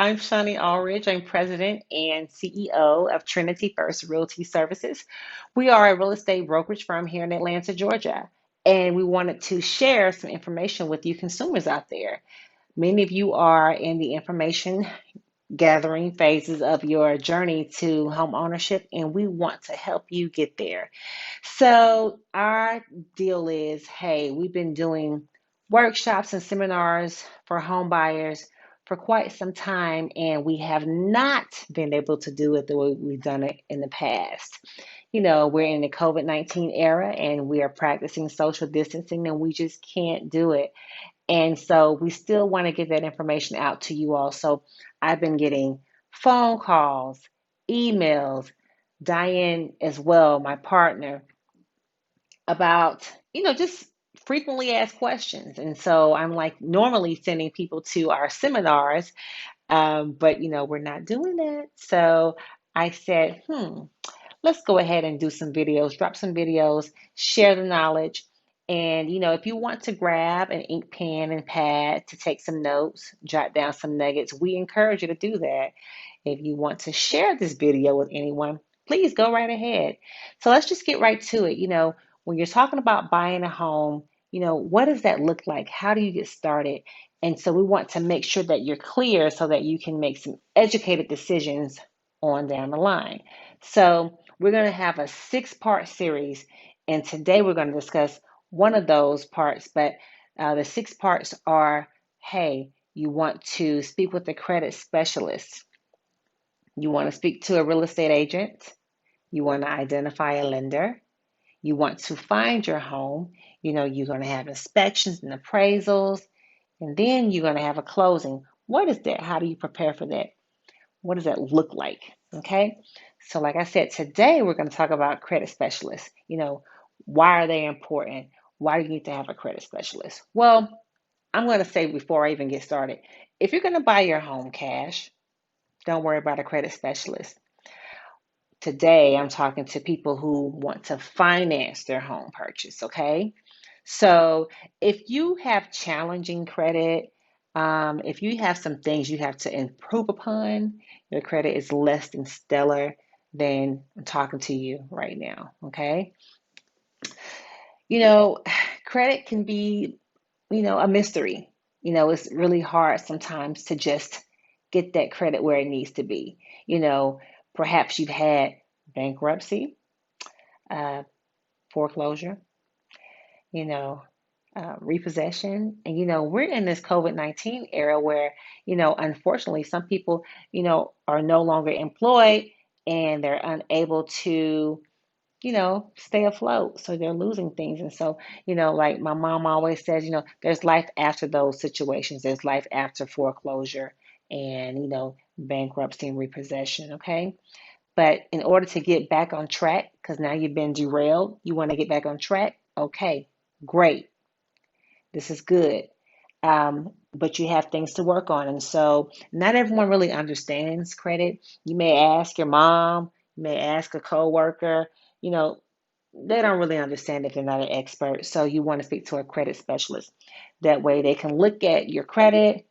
I'm Shonnie Allridge. I'm president and CEO of Trinity First Realty Services. We are a real estate brokerage firm here in Atlanta, Georgia, and we wanted to share some information with you consumers out there. Many of you are in the information gathering phases of your journey to home ownership, and we want to help you get there. So, our deal is hey, we've been doing workshops and seminars for home buyers for quite some time, and we have not been able to do it the way we've done it in the past. We're in the COVID-19 era and we are practicing social distancing, and we just can't do it. And so we still want to get that information out to you all. So I've been getting phone calls, emails, Diane as well, my partner, about, just frequently asked questions. And so I'm like normally sending people to our seminars, but, we're not doing that. So I said, let's go ahead and do some videos, drop some videos, share the knowledge. And, if you want to grab an ink pen and pad to take some notes, jot down some nuggets, we encourage you to do that. If you want to share this video with anyone, please go right ahead. So let's just get right to it. When you're talking about buying a home, what does that look like? How do you get started? And so we want to make sure that you're clear so that you can make some educated decisions on down the line. So we're going to have a six-part series, and today we're going to discuss one of those parts. But the six parts are, hey, you want to speak with a credit specialist. You want to speak to a real estate agent. You want to identify a lender. You want to find your home. You're going to have inspections and appraisals, and then you're going to have a closing. What is that? How do you prepare for that? What does that look like? Okay. So, like I said, today we're going to talk about credit specialists. Why are they important? Why do you need to have a credit specialist? Well, I'm going to say before I even get started, if you're going to buy your home cash, don't worry about a credit specialist. Today, I'm talking to people who want to finance their home purchase, okay? So if you have challenging credit, if you have some things you have to improve upon, your credit is less than stellar, then I'm talking to you right now, okay? You know, Credit can be, a mystery. It's really hard sometimes to just get that credit where it needs to be. You know, Perhaps you've had bankruptcy, uh, foreclosure, you know, repossession. And, we're in this COVID-19 era where, unfortunately, some people, are no longer employed and they're unable to, stay afloat. So they're losing things. And so, like my mom always says, there's life after those situations, there's life after foreclosure and, bankruptcy and repossession. Okay. But in order to get back on track, because now you've been derailed, you want to get back on track. Okay, great. This is good. But you have things to work on. And so not everyone really understands credit. You may ask your mom, you may ask a coworker, you know, they don't really understand if they're not an expert. So you want to speak to a credit specialist. That way they can look at your credit,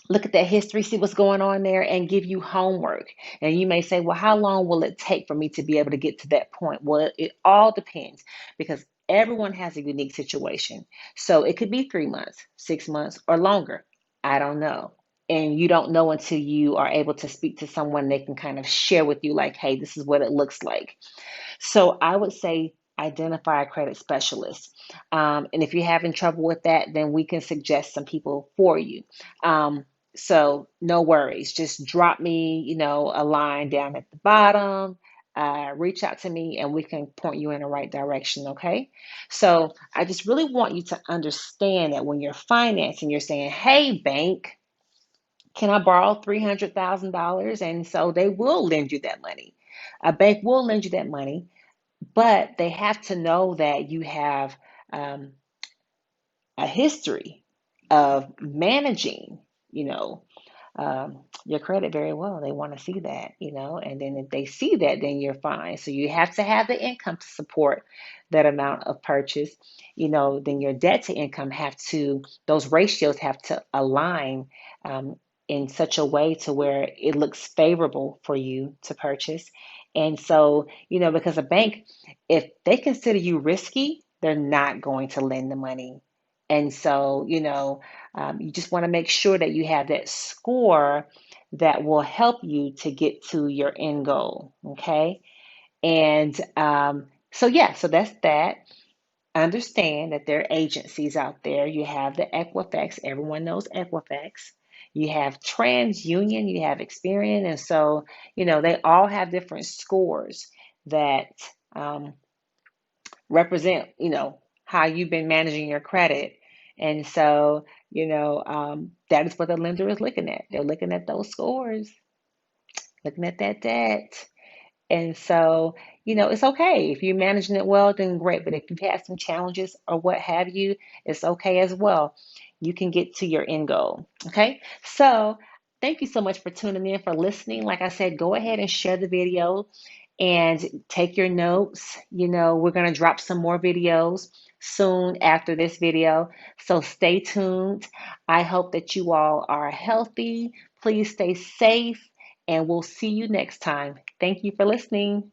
look at that history, see what's going on there, and give you homework. And you may say, well, how long will it take for me to be able to get to that point? Well, it all depends because everyone has a unique situation. So it could be 3 months, 6 months, or longer. I don't know. And you don't know until you are able to speak to someone they can kind of share with you, like, hey, this is what it looks like. So I would say identify a credit specialist. And if you're having trouble with that, then we can suggest some people for you. So no worries. Just drop me, a line down at the bottom. Reach out to me and we can point you in the right direction. Okay. So I just really want you to understand that when you're financing, you're saying, hey, bank, can I borrow $300,000? And so they will lend you that money. A bank will lend you that money, but they have to know that you have um, a history of managing, you know, your credit very well. They want to see that, and then if they see that, then you're fine. So you have to have the income to support that amount of purchase, then your debt to income those ratios have to align. in such a way to where it looks favorable for you to purchase. And so, because a bank, if they consider you risky, they're not going to lend the money. And so, you just want to make sure that you have that score that will help you to get to your end goal. Okay. And so that's that. Understand that there are agencies out there. You have the Equifax. Everyone knows Equifax. You have TransUnion. You have Experian. And so, they all have different scores that um, represent, how you've been managing your credit. And so, that is what the lender is looking at. They're looking at those scores, looking at that debt. And so, it's okay. If you're managing it well, then great. But if you've had some challenges or what have you, it's okay as well. You can get to your end goal. Okay. So, thank you so much for tuning in, for listening. Like I said, go ahead and share the video and take your notes. We're going to drop some more videos soon after this video. So, stay tuned. I hope that you all are healthy. Please stay safe, and we'll see you next time. Thank you for listening.